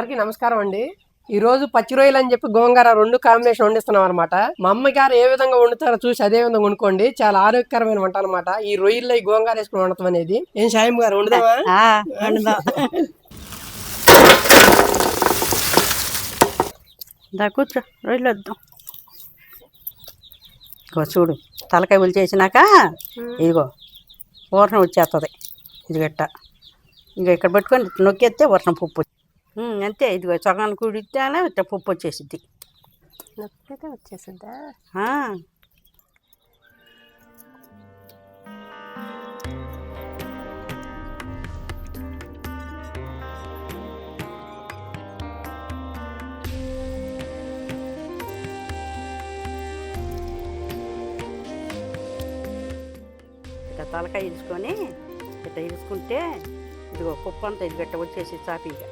అందరికీ నమస్కారం అండి. ఈ రోజు పచ్చి రొయ్యలు అని చెప్పి గోంగూర రెండు కాంబినేషన్ వండిస్తున్నాం అనమాట. మా అమ్మగారు ఏ విధంగా వండుతారో చూసి అదే విధంగా వండుకోండి. చాలా ఆరోగ్యకరమైన వంట అనమాట. ఈ రొయ్యల్లో ఈ గోంగూర వేసుకుని వండటం అనేది. ఏం సాయం గారు వండుదామా? కూర్చో, రొయ్యలు వద్దాం. ఇగో చూడు, తలకాయ ఉల్లి చేసినాక ఇదిగో ఊరణ వచ్చేస్తుంది. ఇది గట్ట ఇంకా ఇక్కడ పెట్టుకొని నొక్కేస్తే ఊరణ పప్పు అంతే. ఇదిగో సగానికి కుడితేనే ఇట్లా పప్పు వచ్చేసిద్ది. నొక్కితే వచ్చేసిద్దా? ఇట్లా తలకాయ ఇరుచుకొని ఇట్లా ఇరుచుకుంటే ఇదిగో పప్పు అంతా ఇది గట్ట వచ్చేసి చాపీగా.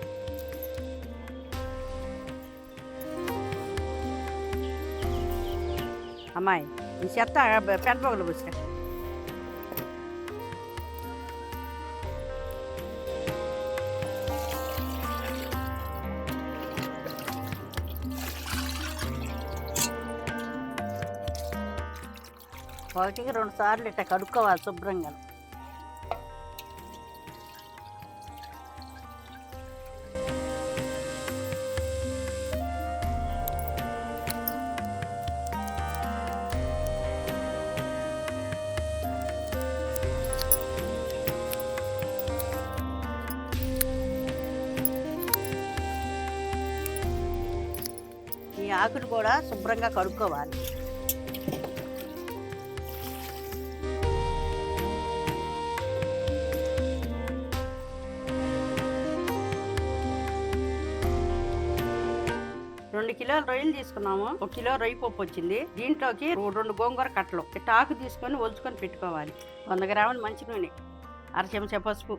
అమ్మాయి ఈ చెత్త పెద్ద పొగలు కూర్చో. ఒకటికి 2 సార్లు ఇట్లా కడుక్కోవాలి శుభ్రంగా. ఈ ఆకులు కూడా శుభ్రంగా కడుక్కోవాలి. రెండు కిలోల రొయ్యలు తీసుకున్నాము. 1 కిలో రొయ్య పప్పు వచ్చింది. దీంట్లోకి 2 గోంగూర కట్టలు ఆకు తీసుకొని ఒలుచుకొని పెట్టుకోవాలి. 100 గ్రాముల మంచి నూనె, 1/2 చెంచా పసుపు,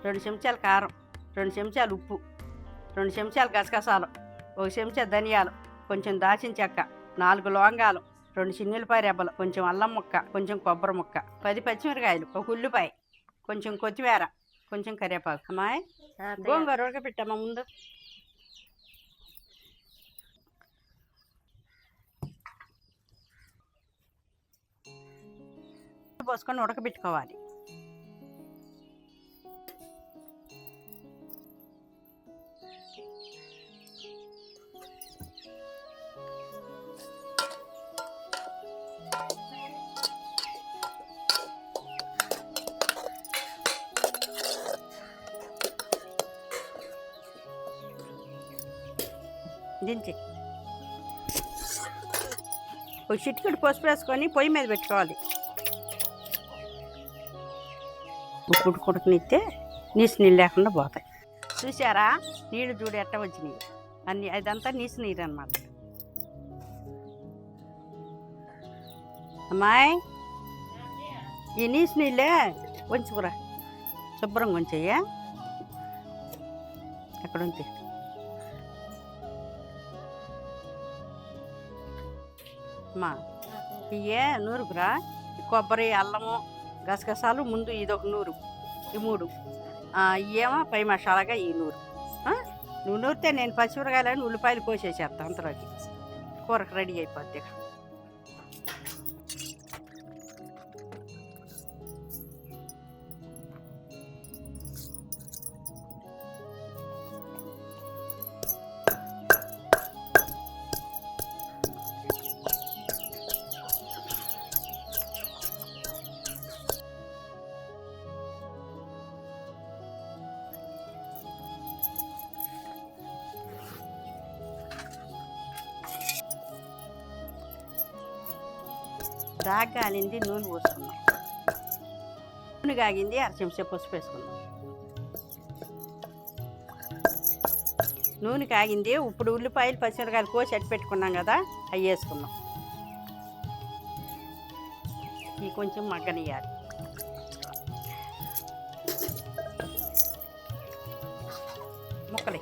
2 చెంచాలు కారం, 2 చెంచాలు ఉప్పు, 2 చెంచాలు గసగసాలు, 1 చెంచా ధనియాలు, కొంచెం దాచిన చెక్క, 4 లవంగాలు, 2 చిన్నులపాయ రెబ్బలు, కొంచెం అల్లం ముక్క, కొంచెం కొబ్బరి ముక్క, 10 పచ్చిమిరకాయలు, 1 ఉల్లిపాయ, కొంచెం కొత్తిమీర, కొంచెం కరివేపాకు. అమ్మాయి గోంగూర ఉడకపెట్టమ్మా ముందు. పోసుకొని ఉడకబెట్టుకోవాలి. దించి ఒక చిటికెడు పసుపు వేసుకొని పొయ్యి మీద పెట్టుకోవాలి. ఉప్పుడు కుడకనిస్తే నీసు నీళ్ళు లేకుండా పోతాయి. చూసారా నీళ్ళు చూడు ఎట్ట వచ్చినాయి అన్నీ. అదంతా నీసు నీరు అన్నమాట. అమ్మాయి ఈ నీసు నీళ్ళే వంచుకురా, శుభ్రంగా వంచేయ్యా. ఎక్కడ ఉంచి అమ్మా ఇవే నూరుకురా. కొబ్బరి, అల్లము, గసగసాలు ముందు ఇదొక 100, ఈ 3 ఇవేమో పై మసాలాగా ఈ 100. నువ్వు నూరితే నేను పచ్చిమిరకాయలని ఉల్లిపాయలు కోసేసేస్తాను. అంతలోకి కూరకు రెడీ అయిపోద్ది. దాకా కాలింది, నూనె పోసుకున్నాం. నూనె కాగింది, 1/2 చెంచా పసుపు వేసుకున్నాం. నూనె కాగింది. ఇప్పుడు ఉల్లిపాయలు, పచ్చిమిరకాయలు కోసి అట్టి పెట్టుకున్నాం కదా, అవి వేసుకున్నాం. ఇవి కొంచెం మగ్గనియాలి. ముక్కలే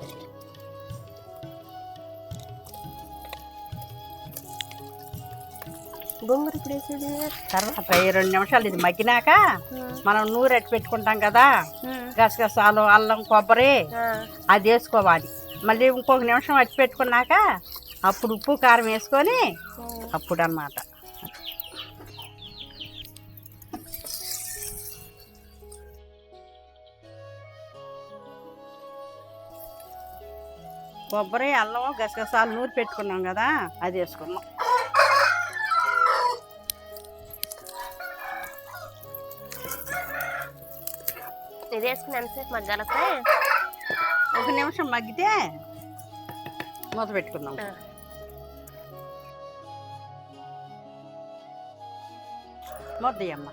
గోంగూర ఇప్పుడు వేసేది తర్వాత 2 నిమిషాలు ఇది మగ్గినాక మనం నూరెట్టి పెట్టుకుంటాం కదా, గసగసాలు, అల్లం, కొబ్బరి అది వేసుకోవాలి. మళ్ళీ ఇంకొక నిమిషం వచ్చి పెట్టుకున్నాక అప్పుడు ఉప్పు కారం వేసుకొని అప్పుడు అన్నమాట. కొబ్బరి అల్లం గసగసాలు నూరి పెట్టుకున్నాం కదా, అది వేసుకున్నాం. ఇది వేసుకుని ఎంతసేపు మగ్గాలి వస్తాయి? ఒక నిమిషం మగ్గితే మూత పెట్టుకుందాం. మూతయ్యమ్మ.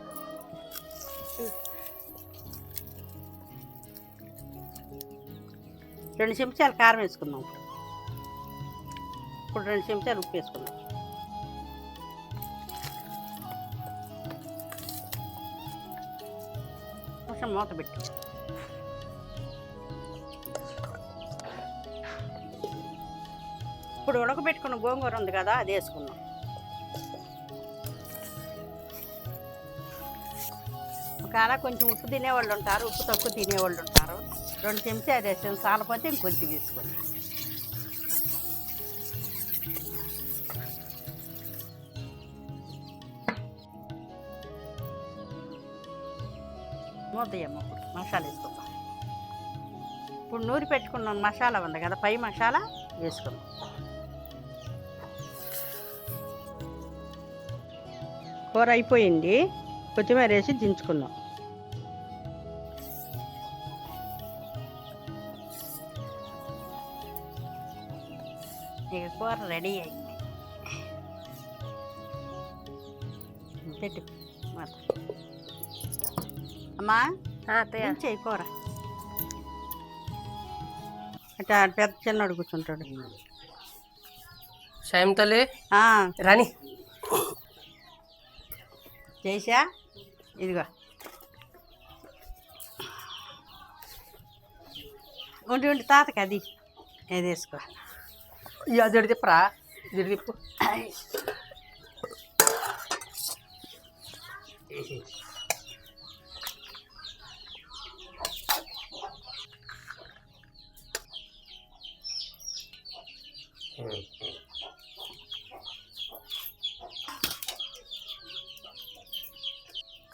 రెండు చెంచాలు కారం వేసుకుందాం. ఇప్పుడు 2 చెంచాలు ఉప్పు వేసుకుందాం. కొంచెం మూత పెట్టి ఇప్పుడు ఉడకబెట్టుకున్న గోంగూర ఉంది కదా, అది వేసుకుందాం. ఒకవేళ కొంచెం ఉప్పు తినేవాళ్ళు ఉంటారు, ఉప్పు తక్కువ తినేవాళ్ళు ఉంటారు. 2 చెంచాలు వేసాను, చాలపోతే ఇంకొంచెం వేసుకోండి. మూతయ్యమ్మ. ఇప్పుడు మసాలా వేసుకుందాం. ఇప్పుడు నూరి పెట్టుకున్న మసాలా ఉంది కదా, పై మసాలా వేసుకుందాం. కూర అయిపోయింది, కొత్తిమీర వేసి దించుకుందాం. ఇక కూర రెడీ అయింది. పెట్టు మాట. అమ్మా చేయి కూర. అట్లా పెద్ద చిన్నోడు కూర్చుంటాడు. సాయం తల్లి రాని చేసా. ఇదిగో ఉండి తాతకి అది ఏది వేసుకో. అది తిప్పరా, ఇది తిప్పు.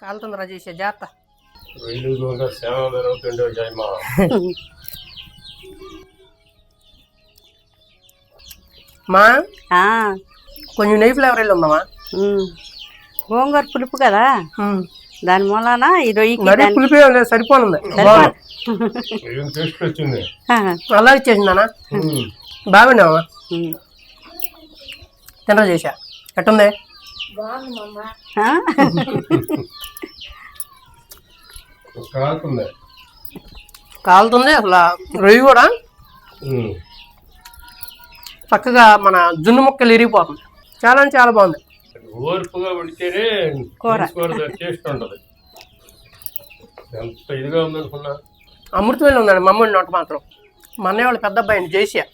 కాలుతుందిరా చేసే జాగ్రత్త. మా కొంచెం నెయ్యి ఫ్లేవర్ వెళ్ళి ఉందమ్మా. గోంగూర పులుపు కదా, దాని మూలాన ఈ రొయ్యకి పులిపే సరిపోనుంది. అలా ఇచ్చేసిందానా బాగున్నావా? తినరా చేసా ఎట్టుంది? కాలుతుంది అసలు. రొయ్యి కూడా చక్కగా మన జున్ను ముక్కలు ఇరిగిపోతుంది. చాలా అంటే చాలా బాగుంది. ఓర్పుగా ఉడితేనే కూర టేస్ట్ ఉంటుంది. ఎంత ఇదిగా ఉందనుకున్నా. అమృతమైన ఉందండి మా అమ్మ నోట మాత్రం. మా అన్నయ్య వాళ్ళ పెద్ద అబ్బాయిని జైసియా.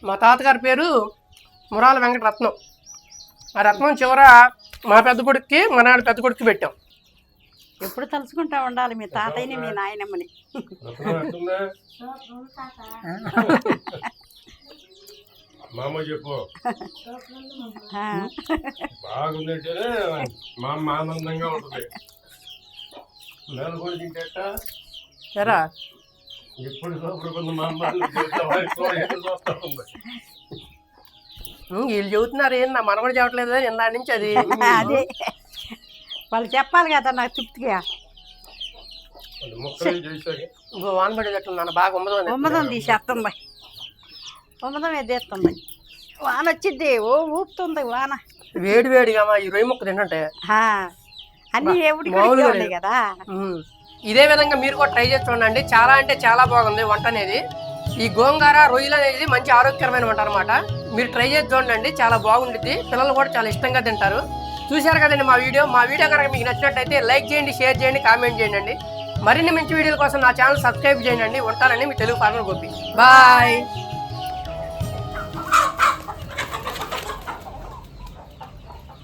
మా తాతగారి పేరు మురాల వెంకటరత్నం. ఆ రత్నం చివర మా పెద్ద కొడుక్కి మా నాన్న పెద్ద కొడుక్కి పెట్టాం. ఎప్పుడు తలుచుకుంటా ఉండాలి మీ తాతయ్యని మీ నాయనమ్మని. మామ చెప్పు బాగుందంటేనే మా అమ్మ ఆనందంగా ఉంటుంది. నేను కూడా తింటా సరా ఎప్పుడు సూపర్ మా అమ్మ చూస్తా ఉంది. వీళ్ళు చెబుతున్నారు ఏంది నా మనవడు చెప్పట్లేదు ఇందా నుంచి. అది అదే వాళ్ళు చెప్పాలి కదా నాకు తృప్తిగా. వాన పడేటట్టు బాగా ఉమ్మదం తీసేస్తుంది. ఉమ్మదం ఎదేస్తుంది. వాన వచ్చింది, ఓ ఊపుతుంది వాన. వేడి వేడిగా ఈ రొయ్య ముక్క తింటే అన్ని ఏమిటి కదా. ఇదే విధంగా మీరు కూడా ట్రై చేసి చూడండి. చాలా అంటే చాలా బాగుంది వంట అనేది. ఈ గోంగూర రొయ్యలు అనేది మంచి ఆరోగ్యకరమైన వంట అనమాట. మీరు ట్రై చేసి చూడండి, చాలా బాగుంటుంది. పిల్లలు కూడా చాలా ఇష్టంగా తింటారు. చూశారు కదండి మా వీడియో కనుక మీకు నచ్చినట్టయితే లైక్ చేయండి, షేర్ చేయండి, కామెంట్ చేయండి. మరిన్ని మంచి వీడియోల కోసం నా ఛానల్ సబ్స్క్రైబ్ చేయండి. ఉంటానండి మీ తెలుగు ఫార్మర్ గోపి. బాయ్.